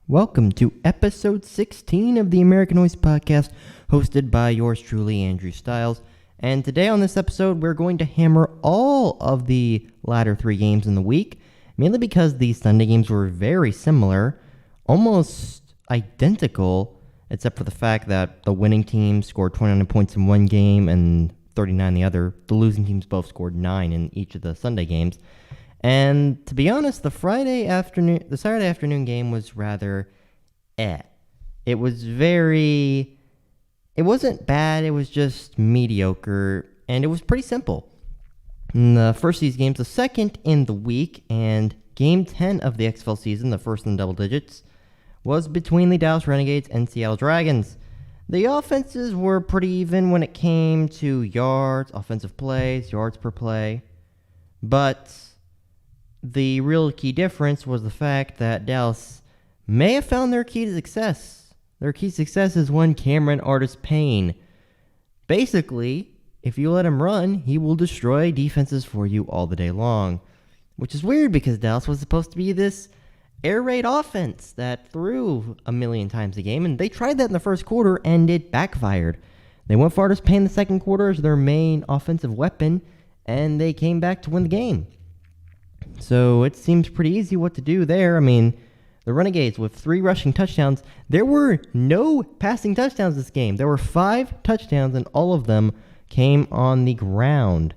Welcome to episode 16 of the AmericanNoise podcast, hosted by yours truly, Andrew Stiles. And today on this episode, we're going to hammer all of the latter three games in the week, mainly because the Sunday games were very similar, almost identical, except for the fact that the winning team scored 29 points in one game and 39 in the other. The losing teams both scored 9 in each of the Sunday games. And to be honest, the Saturday afternoon game was rather It wasn't bad, it was just mediocre, and it was pretty simple. In the first of these games, the second in the week, and Game 10 of the XFL season, the first in double digits, was between the Dallas Renegades and Seattle Dragons. The offenses were pretty even when it came to yards, offensive plays, yards per play, but the real key difference was the fact that Dallas may have found their key to success. Their key to success is one Cameron Artis-Payne. Basically, if you let him run, he will destroy defenses for you all the day long. Which is weird because Dallas was supposed to be this air raid offense that threw a million times a game, and they tried that in the first quarter and it backfired. They went for Artis-Payne in the second quarter as their main offensive weapon, and they came back to win the game. So it seems pretty easy what to do there. I mean, the Renegades with 3 rushing touchdowns. There were no passing touchdowns this game. There were 5 touchdowns, and all of them came on the ground.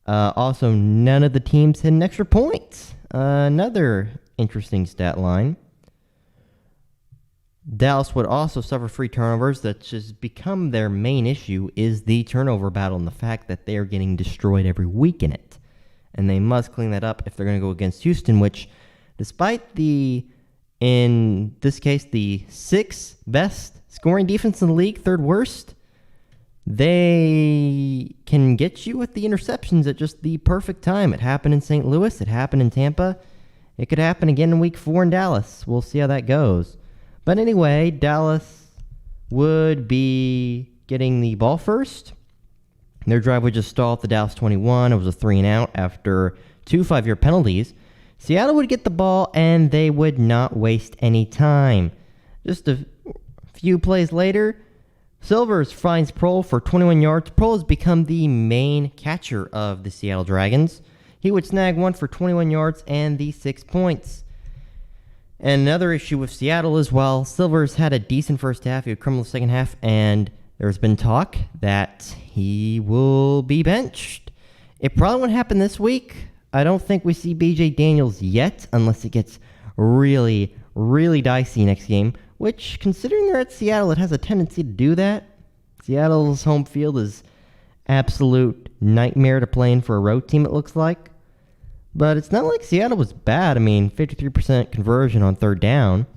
Also, none of the teams had an extra point. Another interesting stat line. Dallas would also suffer 3 turnovers. That's just become their main issue, is the turnover battle and the fact that they are getting destroyed every week in it. And they must clean that up if they're going to go against Houston, which, despite in this case, the 6th best scoring defense in the league, 3rd worst, they can get you with the interceptions at just the perfect time. It happened in St. Louis. It happened in Tampa. It could happen again in Week 4 in Dallas. We'll see how that goes. But anyway, Dallas would be getting the ball first. Their drive would just stall at the Dallas 21. It was a 3-and-out after 2 5-yard penalties. Seattle would get the ball, and they would not waste any time. Just a few plays later, Silvers finds Prohl for 21 yards. Prohl has become the main catcher of the Seattle Dragons. He would snag one for 21 yards and the 6 points. And another issue with Seattle is, while Silvers had a decent first half, he would crumble the second half, and there's been talk that he will be benched. It probably won't happen this week. I don't think we see B.J. Daniels yet, unless it gets really, really dicey next game, which, considering they're at Seattle, it has a tendency to do that. Seattle's home field is absolute nightmare to play in for a road team, it looks like. But it's not like Seattle was bad. I mean, 53% conversion on 3rd down.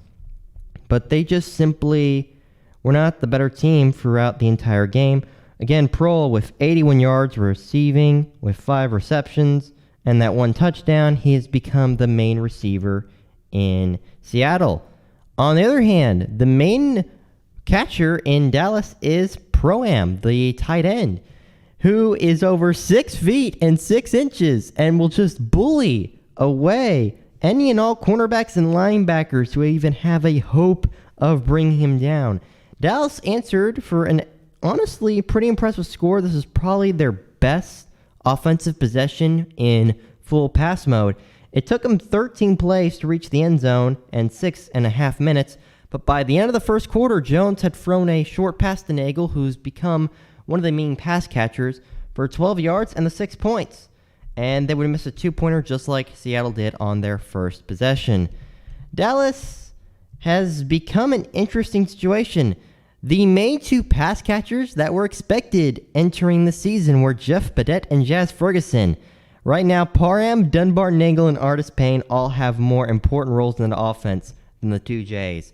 But they just simply were not the better team throughout the entire game. Again, Prohl with 81 yards receiving, with 5 receptions, and that 1 touchdown. He has become the main receiver in Seattle. On the other hand, the main catcher in Dallas is Proam, the tight end, who is over 6 feet and 6 inches and will just bully away any and all cornerbacks and linebackers who even have a hope of bringing him down. Dallas answered for an honestly pretty impressive score. This is probably their best offensive possession in full pass mode. It took them 13 plays to reach the end zone and 6.5 minutes, but by the end of the first quarter, Jones had thrown a short pass to Nagel, who's become one of the main pass catchers, for 12 yards and the 6 points. And they would have missed a 2-pointer just like Seattle did on their first possession. Dallas has become an interesting situation. The main 2 pass catchers that were expected entering the season were Jeff Badette and Jazz Ferguson. Right now, Parham, Dunbar, Nagel, and Artis-Payne all have more important roles in the offense than the 2 J's.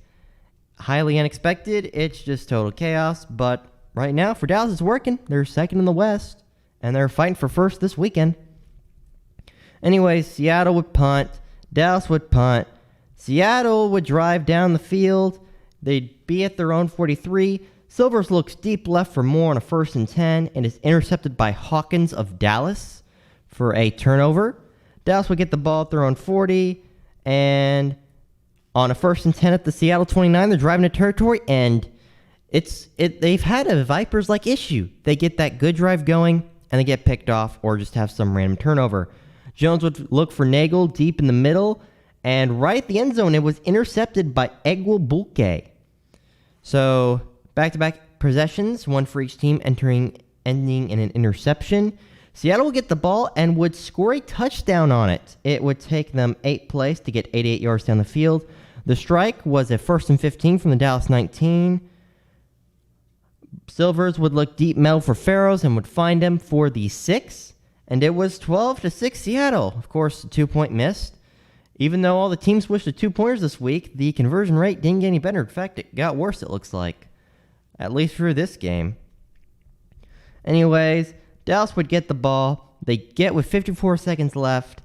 Highly unexpected. It's just total chaos. But right now, for Dallas, it's working. They're second in the West, and they're fighting for first this weekend. Anyways, Seattle would punt. Dallas would punt. Seattle would drive down the field. They'd be at their own 43. Silvers looks deep left for more on a 1st and 10 and is intercepted by Hawkins of Dallas for a turnover. Dallas would get the ball at their own 40, and On a 1st and 10 at the Seattle 29, they're driving to territory, and they've had a Vipers-like issue. They get that good drive going, and they get picked off or just have some random turnover. Jones would look for Nagel deep in the middle, and right at the end zone, it was intercepted by Egwabulke. So, back-to-back possessions, one for each team, ending in an interception. Seattle would get the ball and would score a touchdown on it. It would take them 8 plays to get 88 yards down the field. The strike was a 1st and 15 from the Dallas 19. Silvers would look deep middle for Pharaohs and would find him for the 6. And it was 12-6 Seattle. Of course, a 2-point missed. Even though all the teams wished the 2-pointers this week, the conversion rate didn't get any better. In fact, it got worse, it looks like. At least for this game. Anyways, Dallas would get the ball. They get with 54 seconds left,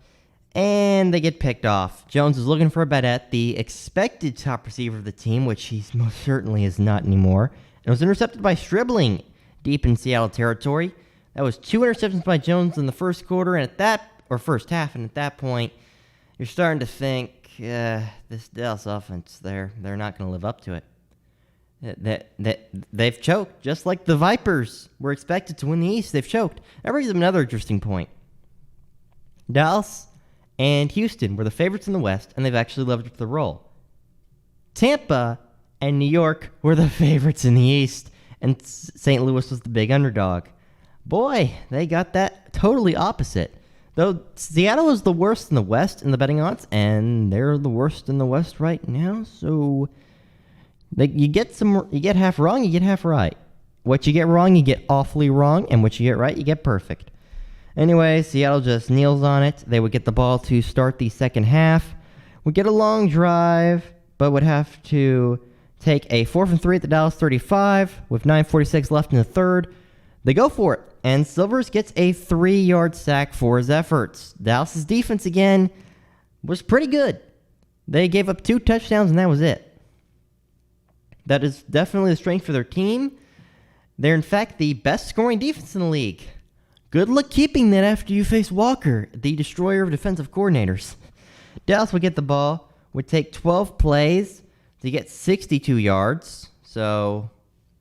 and they get picked off. Jones is looking for a bet at the expected top receiver of the team, which he most certainly is not anymore. It was intercepted by Stribling deep in Seattle territory. That was 2 interceptions by Jones in the first quarter, and first half, and at that point, you're starting to think, this Dallas offense, they're not going to live up to it. They've choked, just like the Vipers were expected to win the East. They've choked. That brings up another interesting point. Dallas and Houston were the favorites in the West, and they've actually lived up to the role. Tampa and New York were the favorites in the East, and St. Louis was the big underdog. Boy, they got that totally opposite. Though Seattle is the worst in the West in the betting odds, and they're the worst in the West right now, so you get half wrong, you get half right. What you get wrong, you get awfully wrong, and what you get right, you get perfect. Anyway, Seattle just kneels on it. They would get the ball to start the second half. Would get a long drive, but would have to take a 4th and 3 at the Dallas 35 with 9:46 left in the third. They go for it, and Silvers gets a 3-yard sack for his efforts. Dallas's defense, again, was pretty good. They gave up 2 touchdowns, and that was it. That is definitely the strength for their team. They're, in fact, the best scoring defense in the league. Good luck keeping that after you face Walker, the destroyer of defensive coordinators. Dallas would get the ball, would take 12 plays to get 62 yards, so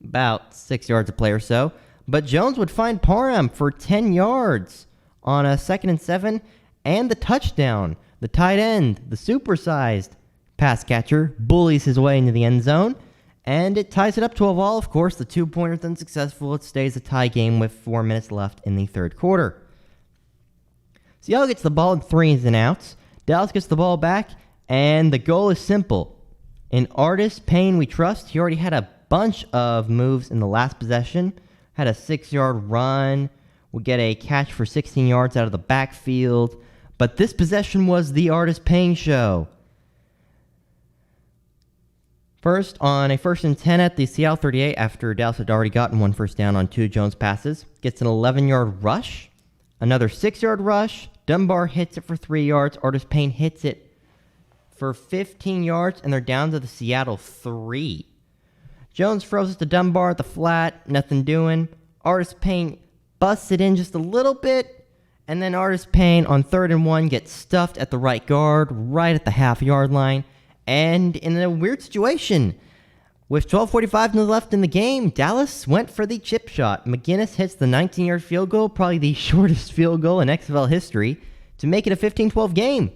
about 6 yards a play or so. But Jones would find Parham for 10 yards on a 2nd and 7, and the touchdown. The tight end, the supersized pass catcher, bullies his way into the end zone, and it ties it up 12-all. Of course, the 2-pointer is unsuccessful. It stays a tie game with 4 minutes left in the third quarter. Seattle gets the ball in 3s and outs. Dallas gets the ball back, and the goal is simple. In Artis Payne we trust. He already had a bunch of moves in the last possession. Had a 6-yard run. Would get a catch for 16 yards out of the backfield. But this possession was the Artis Payne show. First, on a 1st and 10 at the Seattle 38, after Dallas had already gotten 1 first down on 2 Jones passes, gets an 11-yard rush, another 6-yard rush. Dunbar hits it for 3 yards. Artis Payne hits it for 15 yards, and they're down to the Seattle 3. Jones throws it to Dunbar at the flat, nothing doing. Artis Payne busts it in just a little bit, and then Artis Payne on 3rd and 1 gets stuffed at the right guard, right at the half-yard line. And in a weird situation, with 12:45 left in the game, Dallas went for the chip shot. McGinnis hits the 19-yard field goal, probably the shortest field goal in XFL history, to make it a 15-12 game.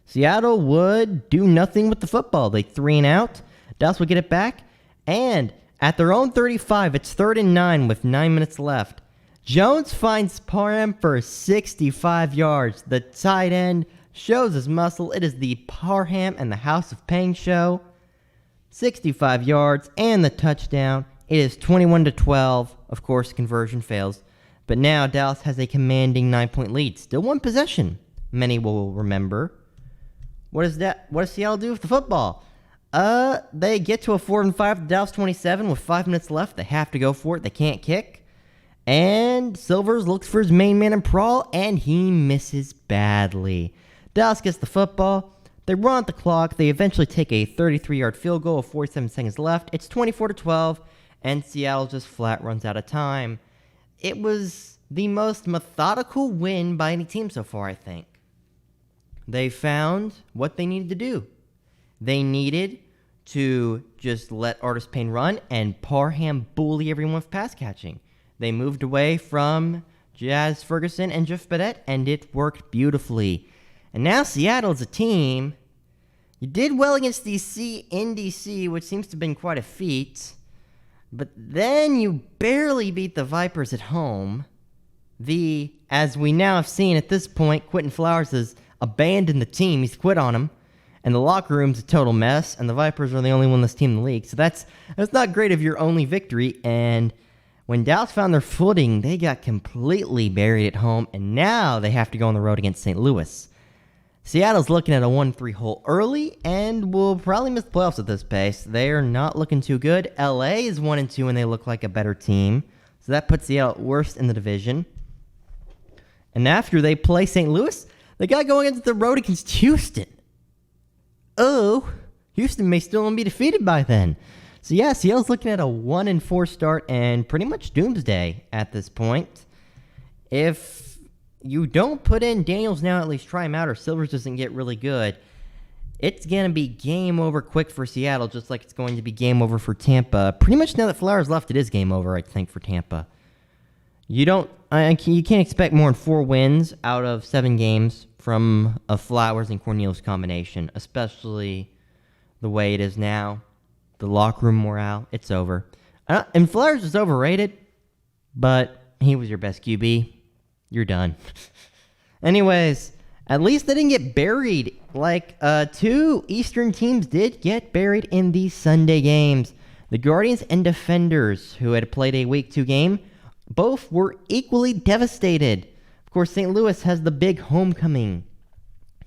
Seattle would do nothing with the football. They 3 and out. Dallas would get it back, and at their own 35, it's 3rd and 9 with 9 minutes left. Jones finds Parham for 65 yards. The tight end shows his muscle. It is the Parham and the House of Pain show. 65 yards and the touchdown. It is 21-12. Of course, conversion fails. But now Dallas has a commanding 9-point lead. Still 1 possession, many will remember. What does Seattle do with the football? They get to a 4 and 5 at the Dallas 27 with 5 minutes left. They have to go for it. They can't kick. And Silvers looks for his main man in Prawl, and he misses badly. Dallas gets the football. They run out the clock. They eventually take a 33-yard field goal with 47 seconds left. It's 24-12, and Seattle just flat runs out of time. It was the most methodical win by any team so far, I think. They found what they needed to do. They needed to just let Artis Payne run and Parham bully everyone with pass catching. They moved away from Jazz Ferguson and Jeff Badette, and it worked beautifully. And now Seattle is a team. You did well against DC in DC, which seems to have been quite a feat. But then you barely beat the Vipers at home. As we now have seen at this point, Quentin Flowers has abandoned the team. He's quit on him. And the locker room's a total mess, and the Vipers are the only winless team in the league. So that's not great of your only victory. And when Dallas found their footing, they got completely buried at home, and now they have to go on the road against St. Louis. Seattle's looking at a 1-3 hole early, and will probably miss the playoffs at this pace. They are not looking too good. LA is 1-2, and they look like a better team. So that puts Seattle at worst in the division. And after they play St. Louis, they got going against the road against Houston. Oh, Houston may still be defeated by then. So yeah, Seattle's looking at a 1-4 start and pretty much doomsday at this point. If you don't put in Daniels now, at least try him out, or Silvers doesn't get really good, it's going to be game over quick for Seattle, just like it's going to be game over for Tampa. Pretty much now that Flowers left, it is game over, I think, for Tampa. You can't expect more than 4 wins out of 7 games from a Flowers and Cornelius combination, especially the way it is now. The locker room morale, it's over. And Flowers is overrated, but he was your best QB. You're done. Anyways, at least they didn't get buried like 2 Eastern teams did get buried in these Sunday games. The Guardians and Defenders, who had played a Week 2 game, both were equally devastated. Of course, St. Louis has the big homecoming.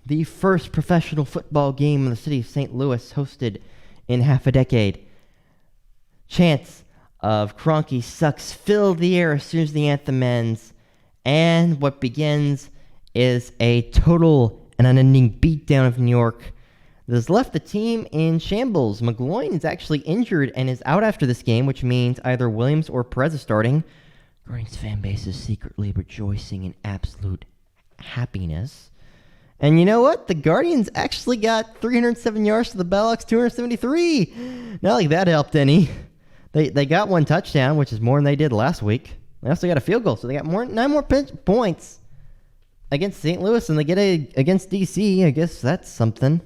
The first professional football game in the city of St. Louis hosted in half a decade. Chants of Kroenke sucks fill the air as soon as the anthem ends. And what begins is a total and unending beatdown of New York that has left the team in shambles. McGloin is actually injured and is out after this game, which means either Williams or Perez is starting. Guardians fan base is secretly rejoicing in absolute happiness. And you know what? The Guardians actually got 307 yards to the Bellocks, 273. Not like that helped any. They got 1 touchdown, which is more than they did last week. They also got a field goal, so they got 9 more points against St. Louis, and they get against DC. I guess that's something.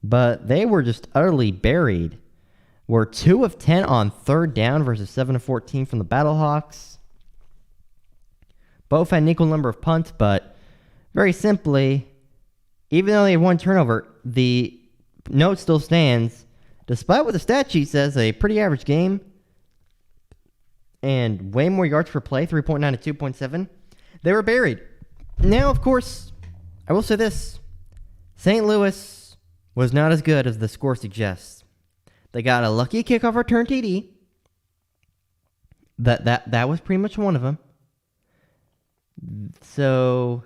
But they were just utterly buried. We're 2 of 10 on 3rd down versus 7 of 14 from the Battlehawks. Both had an equal number of punts, but very simply, even though they had 1 turnover, the note still stands. Despite what the stat sheet says, a pretty average game, and way more yards per play, 3.9 to 2.7, they were buried. Now, of course, I will say this. St. Louis was not as good as the score suggests. They got a lucky kickoff return TD. That was pretty much one of them. So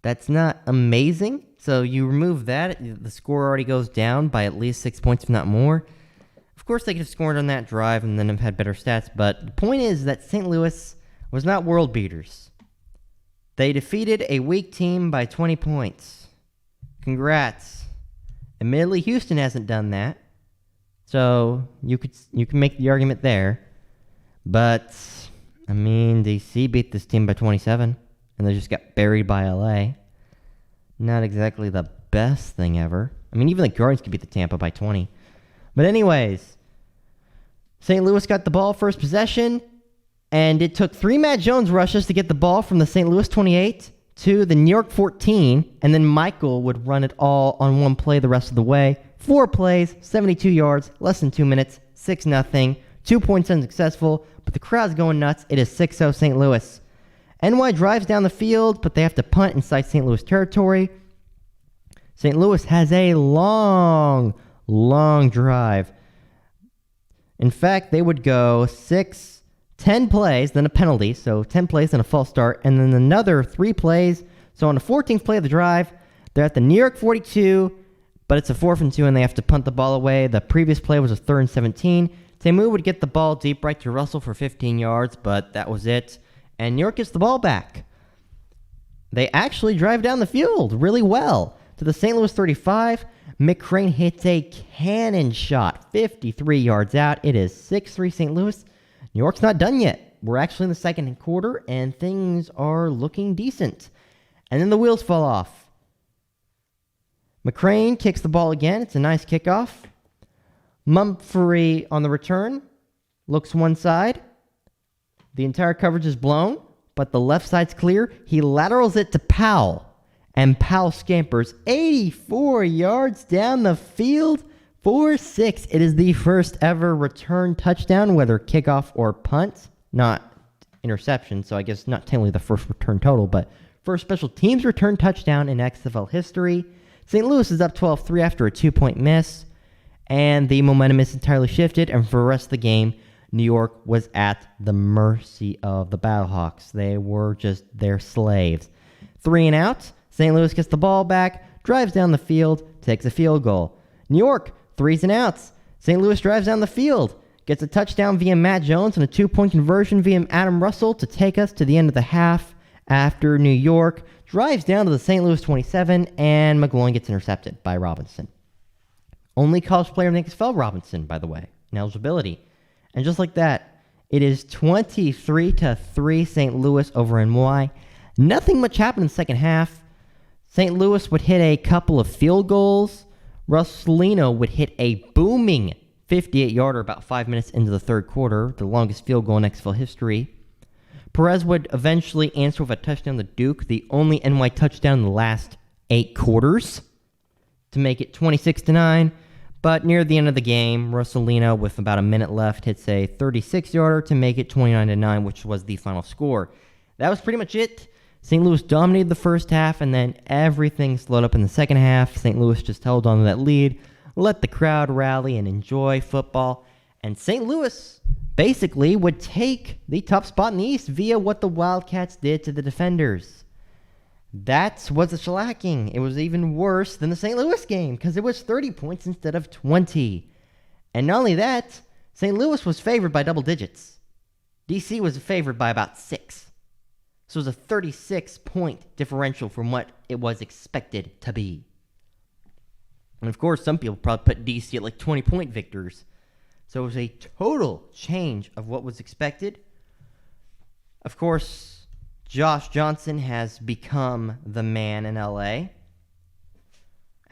that's not amazing. So you remove that, the score already goes down by at least 6 points, if not more. Of course, they could have scored on that drive and then have had better stats, but the point is that St. Louis was not world beaters. They defeated a weak team by 20 points. Congrats. Admittedly, Houston hasn't done that, so you can make the argument there. But I mean, DC beat this team by 27, and they just got buried by LA. Not exactly the best thing ever. I mean, even the Guardians could beat the Tampa by 20. But anyways, St. Louis got the ball first possession, and it took 3 Matt Jones rushes to get the ball from the St. Louis 28 to the New York 14, and then Michael would run it all on 1 play the rest of the way. 4 plays, 72 yards, less than 2 minutes, 6-0. 2 points unsuccessful, but the crowd's going nuts. It is 6-0 St. Louis. NY drives down the field, but they have to punt inside St. Louis territory. St. Louis has a long drive. In fact, they would go 10 plays, then a penalty, so 10 plays, then a false start, and then another 3 plays. So on the 14th play of the drive, they're at the New York 42, but it's a 4th and 2, and they have to punt the ball away. The previous play was a 3rd and 17. Tamu would get the ball deep right to Russell for 15 yards, but that was it. And New York gets the ball back. They actually drive down the field really well. to the St. Louis 35. McCrane hits a cannon shot 53 yards out. It is 6-3 St. Louis. New York's not done yet. We're actually in the second quarter, and things are looking decent. And then the wheels fall off. McCrane kicks the ball again. It's a nice kickoff. Mumphrey on the return looks one side. The entire coverage is blown, but the left side's clear. He laterals it to Powell, and Powell scampers 84 yards down the field for 6. It is the first ever return touchdown, whether kickoff or punt, not interception, so I guess not technically the first return total, but first special teams return touchdown in XFL history. St. Louis is up 12-3 after a 2-point miss, and the momentum is entirely shifted, and for the rest of the game, New York was at the mercy of the Battlehawks. They were just their slaves. 3 and out. St. Louis gets the ball back, drives down the field, takes a field goal. New York, 3s and outs. St. Louis drives down the field, gets a touchdown via Matt Jones and a 2-point conversion via Adam Russell to take us to the end of the half after New York drives down to the St. Louis 27, and McGloin gets intercepted by Robinson. Only college player in the XFL, Robinson, by the way, in eligibility. And just like that, it is 23-3 St. Louis over NY. Nothing much happened in the second half. St. Louis would hit a couple of field goals. Russolino would hit a booming 58-yarder about 5 minutes into the third quarter, the longest field goal in XFL history. Perez would eventually answer with a touchdown to Duke, the only NY touchdown in the last 8 quarters, to make it 26-9. But near the end of the game, Russolino, with about a minute left, hits a 36-yarder to make it 29-9, which was the final score. That was pretty much it. St. Louis dominated the first half, and then everything slowed up in the second half. St. Louis just held on to that lead, let the crowd rally and enjoy football, and St. Louis basically would take the top spot in the East via what the Wildcats did to the Defenders. That was a shellacking. It was even worse than the St. Louis game because it was 30 points instead of 20. And not only that, St. Louis was favored by double digits. DC was favored by about 6. So it was a 36-point differential from what it was expected to be. And of course, some people probably put DC at like 20-point victors. So it was a total change of what was expected. Of course, Josh Johnson has become the man in LA,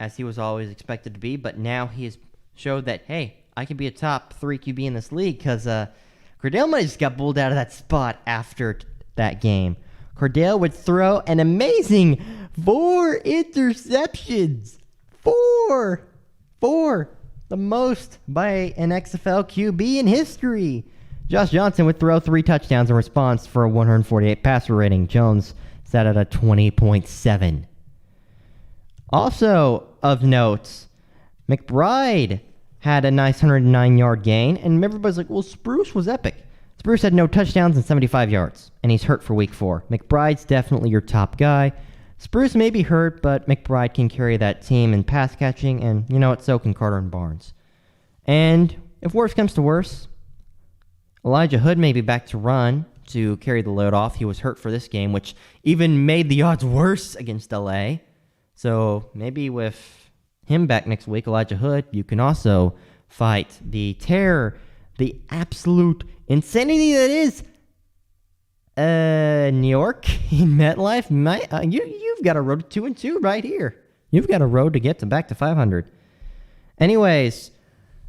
as he was always expected to be, but now he has showed that, hey, I can be a top 3 QB in this league, because Cordell might have just got bowled out of that spot after that game. Cordell would throw an amazing 4 interceptions. 4! The most by an XFL QB in history. Josh Johnson would throw 3 touchdowns in response for a 148 passer rating. Jones sat at a 20.7. Also of note, McBride had a nice 109-yard gain, and everybody's like, well, Spruce was epic. Spruce had no touchdowns and 75 yards, and he's hurt for week 4. McBride's definitely your top guy. Spruce may be hurt, but McBride can carry that team in pass catching, and you know what, so can Carter and Barnes. And if worse comes to worse, Elijah Hood may be back to run to carry the load off. He was hurt for this game, which even made the odds worse against LA. So maybe with him back next week, Elijah Hood, you can also fight the terror, the absolute insanity that is New York in MetLife. You've got a road to 2-2 right here. You've got a road to get to back to 500. Anyways,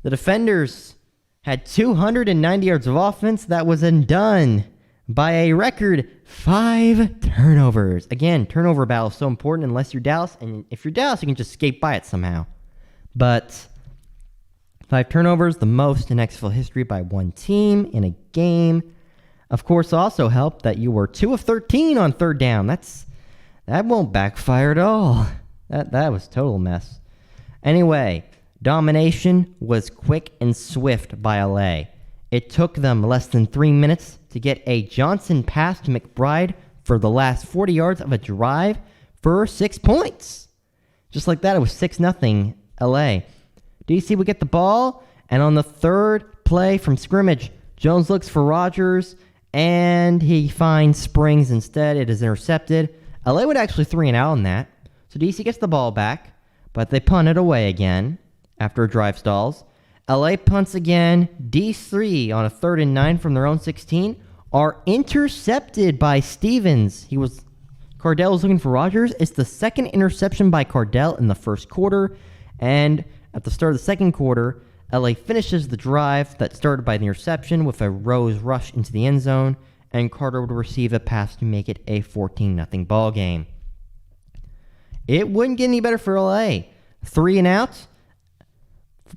the Defenders had 290 yards of offense. That was undone by a record 5 turnovers. Again, turnover battle is so important unless you're Dallas. And if you're Dallas, you can just skate by it somehow. But 5 turnovers, the most in XFL history by one team in a game. Of course, also helped that you were 2 of 13 on third down. That won't backfire at all. That was total mess. Anyway, domination was quick and swift by LA. It took them less than 3 minutes to get a Johnson pass to McBride for the last 40 yards of a drive for 6 points. Just like that, it was 6-0 LA. DC would get the ball, and on the third play from scrimmage, Jones looks for Rogers, and he finds Springs instead. It is intercepted. LA would actually 3 and out on that. So DC gets the ball back. but they punt it away again after a drive stalls. LA punts again. DC on a 3rd and 9 from their own 16 are intercepted by Stevens. Cardell was looking for Rogers. It's the second interception by Cardell in the first quarter. And at the start of the second quarter, LA finishes the drive that started by the interception with a Rose rush into the end zone, and Carter would receive a pass to make it a 14-0 ball game. It wouldn't get any better for LA. 3 and out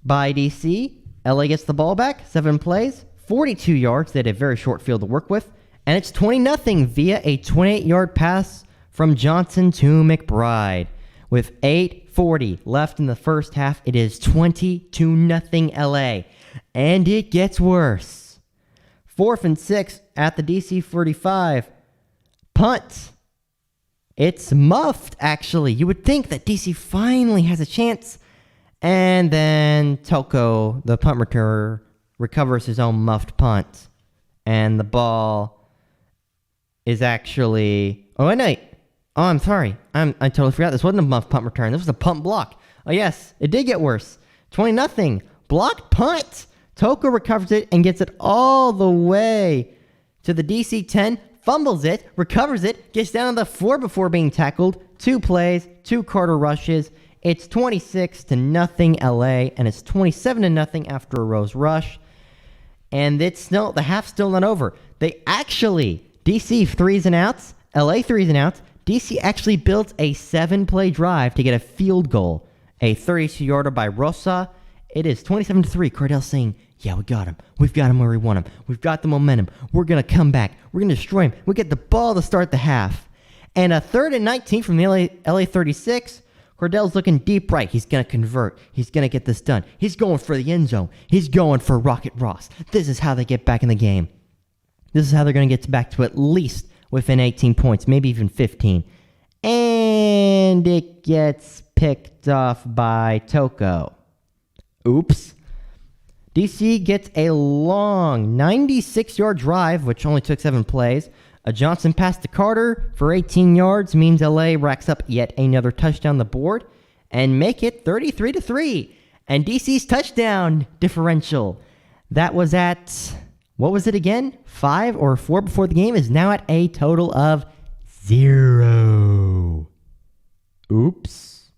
by DC. LA gets the ball back, 7 plays, 42 yards. They had a very short field to work with, and it's 20-0 via a 28-yard pass from Johnson to McBride. With 8:40 left in the first half, it is 20-0 LA. And it gets worse. 4th and 6 at the DC 45. Punt. It's muffed, actually. You would think that DC finally has a chance. And then Toko, the punt returner, recovers his own muffed punt. And the ball is actually... Oh, I'm sorry. I totally forgot. This wasn't a muffed punt return. This was a punt block. Oh, yes. It did get worse. 20-0. Blocked punt. Toko recovers it and gets it all the way to the DC 10. Fumbles it. Recovers it. Gets down to the 4 before being tackled. 2 plays. 2 Carter rushes. It's 26-0 LA. And it's 27-0 after a Rose rush. And the half's still not over. They actually... DC 3s and outs. LA 3s and outs. DC actually built a 7-play drive to get a field goal. A 32-yarder by Rosa. It is 27-3. Cardell saying, yeah, we got him. We've got him where we want him. We've got the momentum. We're going to come back. We're going to destroy him. We get the ball to start the half. And a 3rd and 19 from the LA 36. Cardell's looking deep right. He's going to convert. He's going to get this done. He's going for the end zone. He's going for Rocket Ross. This is how they get back in the game. This is how they're going to get back to at least within 18 points, maybe even 15. And it gets picked off by Toko. Oops. DC gets a long 96-yard drive, which only took 7 plays. A Johnson pass to Carter for 18 yards means LA racks up yet another touchdown on the board and make it 33-3. And DC's touchdown differential, that was at, what was it again? 5 or 4 before the game, is now at a total of 0. Oops.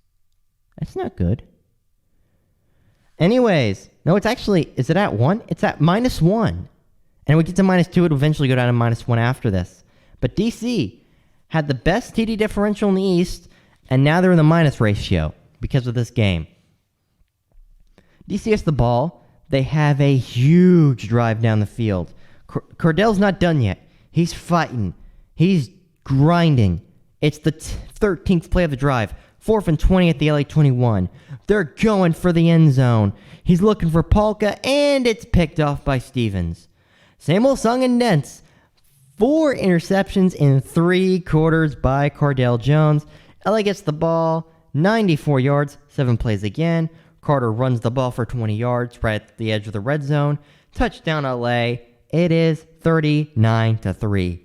That's not good. Anyways, no, it's actually, is it at 1? It's at -1. And we get to -2, it'll eventually go down to -1 after this. But DC had the best TD differential in the East, and now they're in the minus ratio because of this game. DC gets the ball. They have a huge drive down the field. Cardell's not done yet. He's fighting. He's grinding. It's the 13th play of the drive. 4th and 20 at the LA 21. They're going for the end zone. He's looking for Polka, and it's picked off by Stevens. Same old song and dance. 4 interceptions in 3 quarters by Cardell Jones. LA gets the ball, 94 yards, 7 plays again. Carter runs the ball for 20 yards right at the edge of the red zone. Touchdown LA. It is 39-3.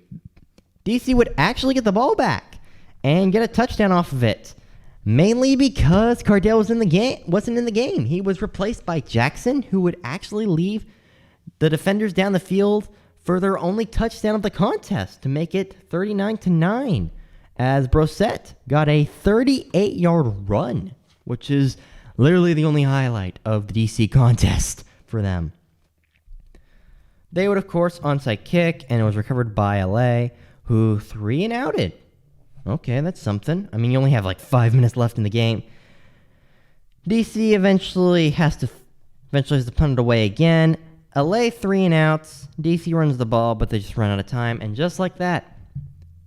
DC would actually get the ball back and get a touchdown off of it. Mainly because Cardell wasn't in the game. He was replaced by Jackson, who would actually leave the defenders down the field for their only touchdown of the contest to make it 39-9. As Brosette got a 38-yard run, which is literally the only highlight of the DC contest for them. They would, of course, onside kick, and it was recovered by LA, who 3 and outed. Okay, that's something. I mean, you only have like 5 minutes left in the game. DC eventually has to punt it away again. LA 3 and outs. DC runs the ball, but they just run out of time. And just like that,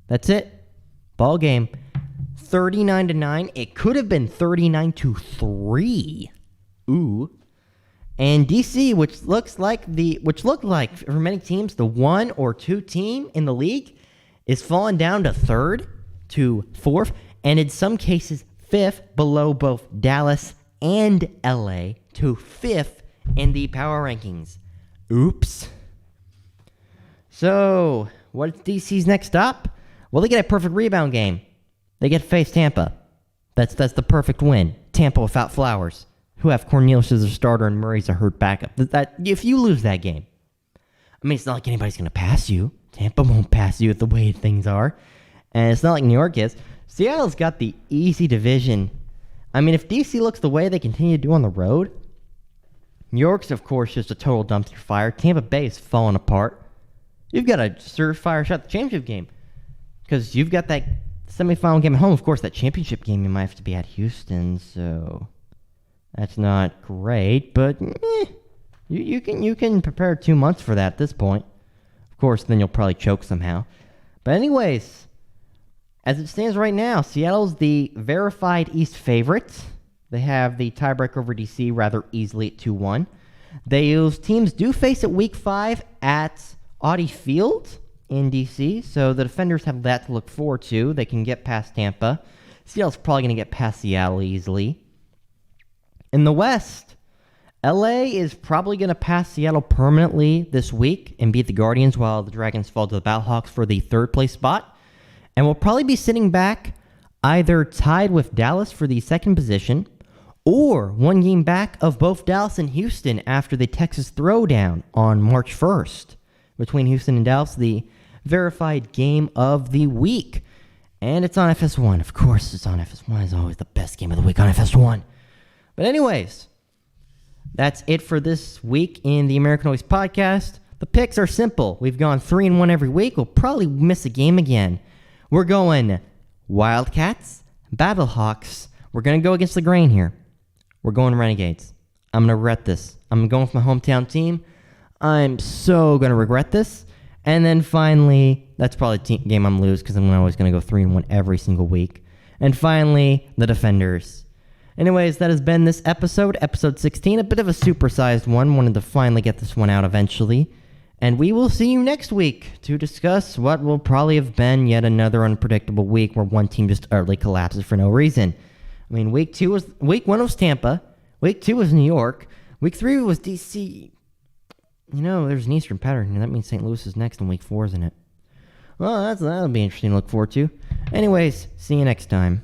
that's it. Ball game. 39-9. It could have been 39-3. Ooh. And DC, which looked like for many teams the 1 or 2 team in the league, is falling down to 3rd to 4th, and in some cases 5th, below both Dallas and LA, to 5th in the power rankings. Oops. So, what's DC's next stop? Well, they get a perfect rebound game. They get to face Tampa. That's the perfect win. Tampa without Flowers, who have Cornelius as a starter and Murray's a hurt backup. That if you lose that game, I mean, it's not like anybody's going to pass you. Tampa won't pass you with the way things are. And it's not like New York is. Seattle's got the easy division. I mean, if DC looks the way they continue to do on the road, New York's, of course, just a total dumpster fire. Tampa Bay is falling apart. You've got a surefire shot at the championship game because you've got that semifinal game at home. Of course, that championship game you might have to be at Houston, so that's not great. But you can prepare 2 months for that at this point. Of course, then you'll probably choke somehow. But anyways, as it stands right now, Seattle's the verified East favorite. They have the tiebreaker over DC rather easily at 2-1. Those teams do face it Week 5 at Audi Field in DC, so the Defenders have that to look forward to. They can get past Tampa. Seattle's probably going to get past Seattle easily. In the West, LA is probably going to pass Seattle permanently this week and beat the Guardians while the Dragons fall to the Battlehawks for the third place spot. And we'll probably be sitting back either tied with Dallas for the second position or one game back of both Dallas and Houston after the Texas Throwdown on March 1st. Between Houston and Dallas, the verified game of the week. And it's on FS1. Of course it's on FS1. It's always the best game of the week on FS1. But anyways, that's it for this week in the AmericanNoise podcast. The picks are simple. We've gone 3-1 every week. We'll probably miss a game again. We're going Wildcats, Battlehawks. We're going to go against the grain here. We're going Renegades. I'm going to regret this. I'm going with my hometown team. I'm so going to regret this. And then finally, that's probably the game I'm lose because I'm always going to go 3-1 every single week. And finally, the Defenders. Anyways, that has been this episode 16, a bit of a supersized one. Wanted to finally get this one out eventually. And we will see you next week to discuss what will probably have been yet another unpredictable week where one team just utterly collapses for no reason. I mean, week 1 was Tampa. Week 2 was New York. Week 3 was DC. You know, there's an Eastern pattern here. That means St. Louis is next in week 4, isn't it? Well, that'll be interesting to look forward to. Anyways, see you next time.